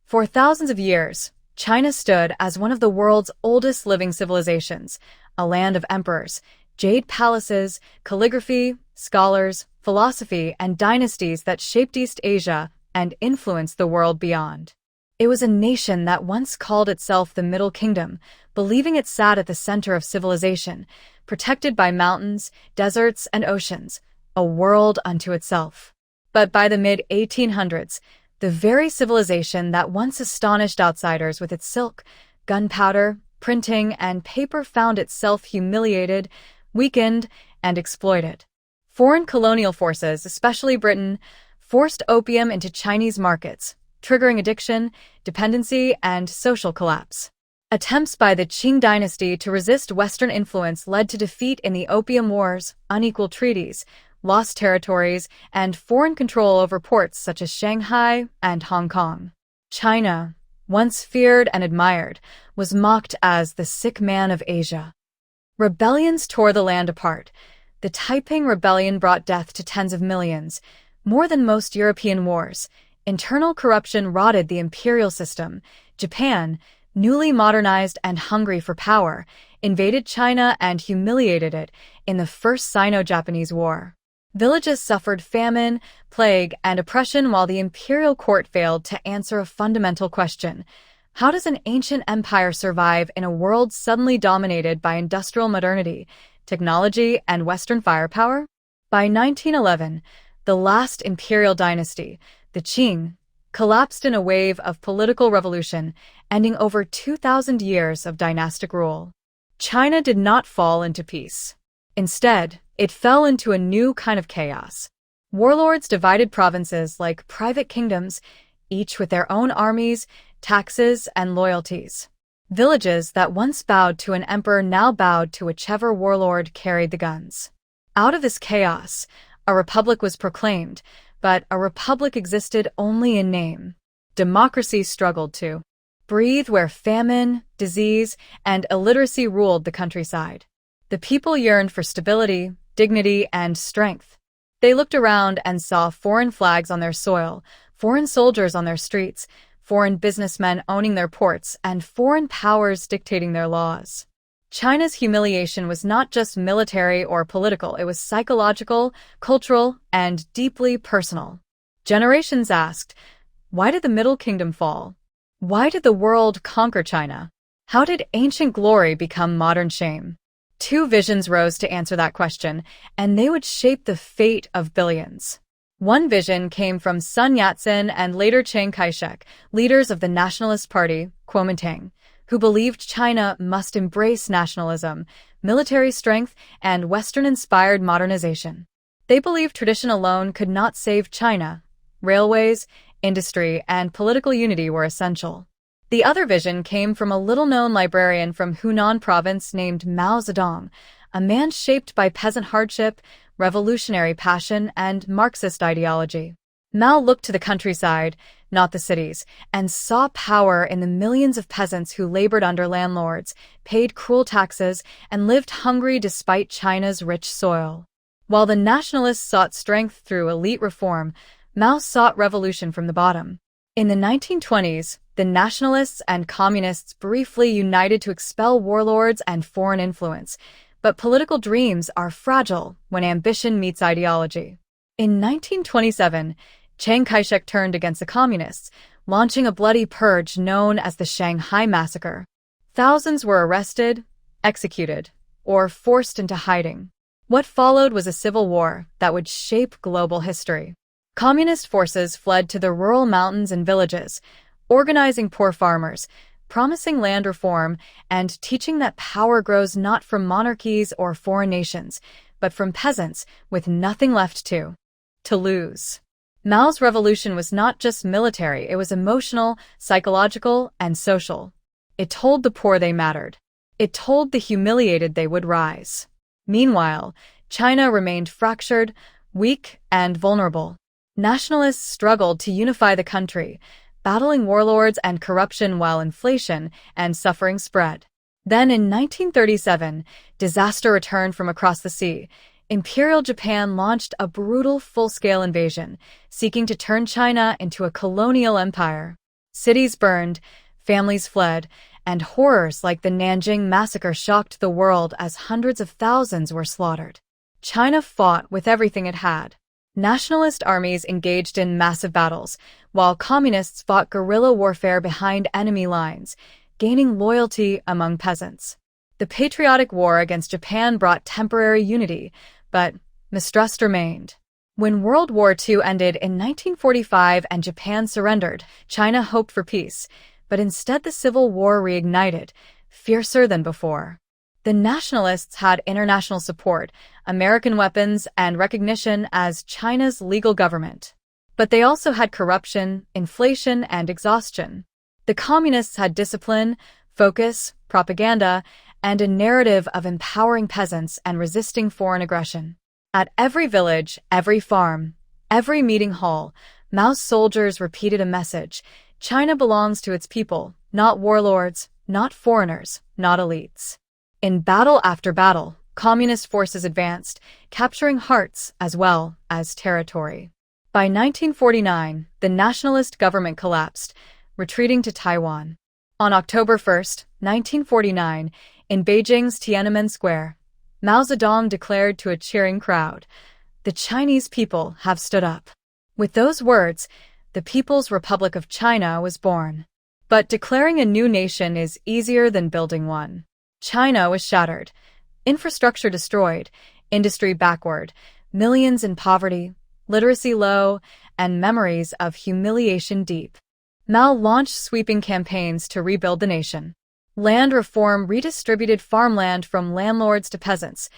For thousands of years, China stood as one of the world's oldest living civilizations, a land of emperors, jade palaces, calligraphy, scholars, philosophy, and dynasties that shaped East Asia and influenced the world beyond. It was a nation that once called itself the Middle Kingdom, believing it sat at the center of civilization, protected by mountains, deserts, and oceans, a world unto itself. But by the mid-1800s, the very civilization that once astonished outsiders with its silk, gunpowder, printing, and paper found itself humiliated, weakened, and exploited. Foreign colonial forces, especially Britain, forced opium into Chinese markets, triggering addiction, dependency, and social collapse. Attempts by the Qing Dynasty to resist Western influence led to defeat in the Opium Wars, unequal treaties, lost territories, and foreign control over ports such as Shanghai and Hong Kong. China, once feared and admired, was mocked as the sick man of Asia. Rebellions tore the land apart. The Taiping Rebellion brought death to tens of millions, more than most European wars. Internal corruption rotted the imperial system. Japan, newly modernized and hungry for power, invaded China and humiliated it in the First Sino-Japanese War. Villages suffered famine, plague, and oppression while the imperial court failed to answer a fundamental question. How does an ancient empire survive in a world suddenly dominated by industrial modernity, technology, and Western firepower? By 1911, the last imperial dynasty, the Qing, collapsed in a wave of political revolution, ending over 2,000 years of dynastic rule. China did not fall into peace. Instead, it fell into a new kind of chaos. Warlords divided provinces like private kingdoms, each with their own armies, taxes, and loyalties. Villages that once bowed to an emperor now bowed to whichever warlord carried the guns. Out of this chaos, a republic was proclaimed, but a republic existed only in name. Democracy struggled to breathe where famine, disease, and illiteracy ruled the countryside. The people yearned for stability, dignity, and strength. They looked around and saw foreign flags on their soil, foreign soldiers on their streets, foreign businessmen owning their ports, and foreign powers dictating their laws. China's humiliation was not just military or political, it was psychological, cultural, and deeply personal. Generations asked, why did the Middle Kingdom fall? Why did the world conquer China? How did ancient glory become modern shame? Two visions rose to answer that question, and they would shape the fate of billions. One vision came from Sun Yat-sen and later Chiang Kai-shek, leaders of the Nationalist Party, Kuomintang, who believed China must embrace nationalism, military strength, and Western-inspired modernization. They believed tradition alone could not save China. Railways, industry, and political unity were essential. The other vision came from a little-known librarian from Hunan province named Mao Zedong, a man shaped by peasant hardship, revolutionary passion, and Marxist ideology. Mao looked to the countryside, not the cities, and saw power in the millions of peasants who labored under landlords, paid cruel taxes, and lived hungry despite China's rich soil. While the nationalists sought strength through elite reform, Mao sought revolution from the bottom. In the 1920s, the nationalists and communists briefly united to expel warlords and foreign influence, but political dreams are fragile when ambition meets ideology. In 1927, Chiang Kai-shek turned against the communists, launching a bloody purge known as the Shanghai Massacre. Thousands were arrested, executed, or forced into hiding. What followed was a civil war that would shape global history. Communist forces fled to the rural mountains and villages, organizing poor farmers, promising land reform, and teaching that power grows not from monarchies or foreign nations, but from peasants with nothing left to lose. Mao's revolution was not just military, it was emotional, psychological, and social. It told the poor they mattered. It told the humiliated they would rise. Meanwhile, China remained fractured, weak, and vulnerable. Nationalists struggled to unify the country, battling warlords and corruption while inflation and suffering spread. Then in 1937, disaster returned from across the sea. Imperial Japan launched a brutal full-scale invasion, seeking to turn China into a colonial empire. Cities burned, families fled, and horrors like the Nanjing massacre shocked the world as hundreds of thousands were slaughtered. China fought with everything it had. Nationalist armies engaged in massive battles, while communists fought guerrilla warfare behind enemy lines, gaining loyalty among peasants. The Patriotic War against Japan brought temporary unity, but mistrust remained. When World War II ended in 1945 and Japan surrendered, China hoped for peace, but instead the Civil War reignited, fiercer than before. The Nationalists had international support, American weapons, and recognition as China's legal government. But they also had corruption, inflation, and exhaustion. The Communists had discipline, focus, propaganda, and a narrative of empowering peasants and resisting foreign aggression. At every village, every farm, every meeting hall, Mao's soldiers repeated a message: China belongs to its people, not warlords, not foreigners, not elites. In battle after battle, communist forces advanced, capturing hearts as well as territory. By 1949, the nationalist government collapsed, retreating to Taiwan. On October 1, 1949, in Beijing's Tiananmen Square, Mao Zedong declared to a cheering crowd, "The Chinese people have stood up." With those words, the People's Republic of China was born. But declaring a new nation is easier than building one. China was shattered, infrastructure destroyed, industry backward, millions in poverty, literacy low, and memories of humiliation deep. Mao launched sweeping campaigns to rebuild the nation. Land reform redistributed farmland from landlords to peasants,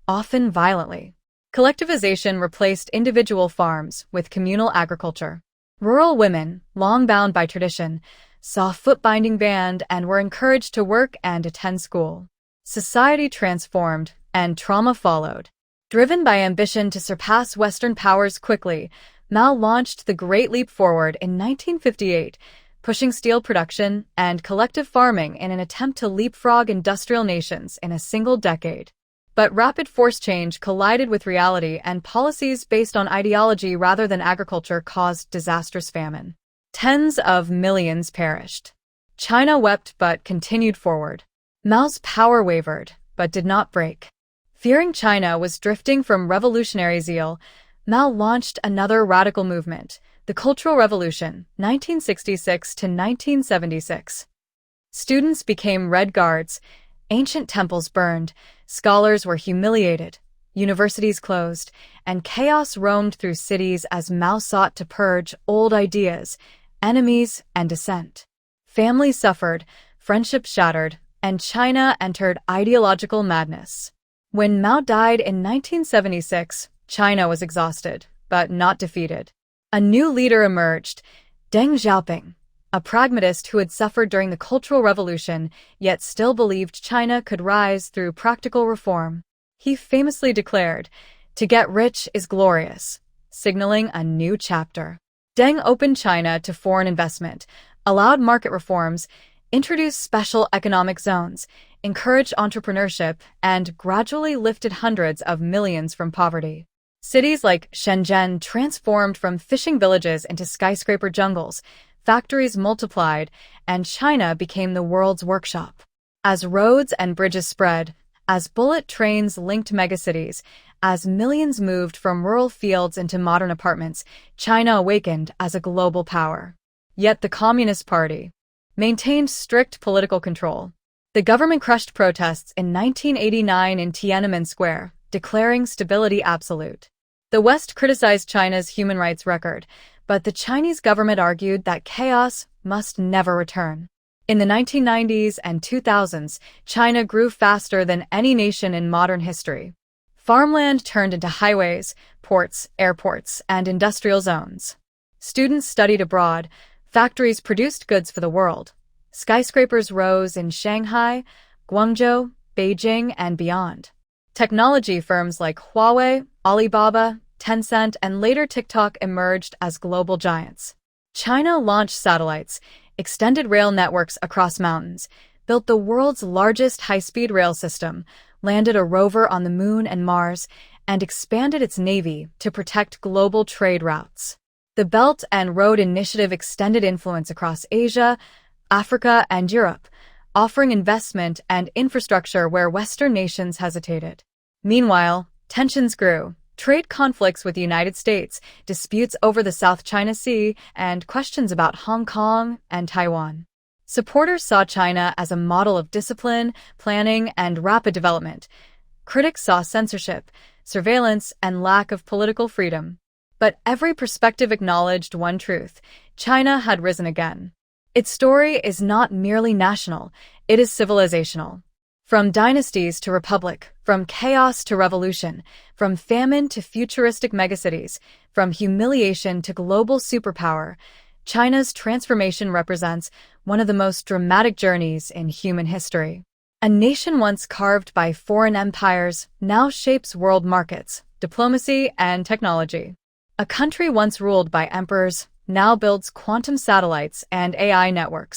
often violently. Collectivization replaced individual farms with communal agriculture. Rural women, long bound by tradition, saw foot-binding banned and were encouraged to work and attend school. Society transformed, and trauma followed. Driven by ambition to surpass Western powers quickly, Mao launched the Great Leap Forward in 1958, pushing steel production and collective farming in an attempt to leapfrog industrial nations in a single decade. But rapid force change collided with reality, and policies based on ideology rather than agriculture caused disastrous famine. Tens of millions perished. China wept but continued forward. Mao's power wavered, but did not break. Fearing China was drifting from revolutionary zeal, Mao launched another radical movement, the Cultural Revolution, 1966 to 1976. Students became Red Guards, ancient temples burned, scholars were humiliated, universities closed, and chaos roamed through cities as Mao sought to purge old ideas, enemies, and dissent. Families suffered, friendships shattered, and China entered ideological madness. When Mao died in 1976, China was exhausted, but not defeated. A new leader emerged, Deng Xiaoping, a pragmatist who had suffered during the Cultural Revolution, yet still believed China could rise through practical reform. He famously declared, "To get rich is glorious," signaling a new chapter. Deng opened China to foreign investment, allowed market reforms, introduced special economic zones, encouraged entrepreneurship, and gradually lifted hundreds of millions from poverty. Cities like Shenzhen transformed from fishing villages into skyscraper jungles, factories multiplied, and China became the world's workshop. As roads and bridges spread, as bullet trains linked megacities, as millions moved from rural fields into modern apartments, China awakened as a global power. Yet the Communist Party maintained strict political control. The government crushed protests in 1989 in Tiananmen Square, declaring stability absolute. The West criticized China's human rights record, but the Chinese government argued that chaos must never return. In the 1990s and 2000s, China grew faster than any nation in modern history. Farmland turned into highways, ports, airports, and industrial zones. Students studied abroad, factories produced goods for the world. Skyscrapers rose in Shanghai, Guangzhou, Beijing, and beyond. Technology firms like Huawei, Alibaba, Tencent, and later TikTok emerged as global giants. China launched satellites, extended rail networks across mountains, built the world's largest high-speed rail system, landed a rover on the Moon and Mars, and expanded its navy to protect global trade routes. The Belt and Road Initiative extended influence across Asia, Africa, and Europe, offering investment and infrastructure where Western nations hesitated. Meanwhile, tensions grew. Trade conflicts with the United States, disputes over the South China Sea, and questions about Hong Kong and Taiwan. Supporters saw China as a model of discipline, planning, and rapid development. Critics saw censorship, surveillance, and lack of political freedom. But every perspective acknowledged one truth: China had risen again. Its story is not merely national, it is civilizational. From dynasties to republic, from chaos to revolution, from famine to futuristic megacities, from humiliation to global superpower, China's transformation represents one of the most dramatic journeys in human history. A nation once carved by foreign empires now shapes world markets, diplomacy, and technology. A country once ruled by emperors now builds quantum satellites and AI networks.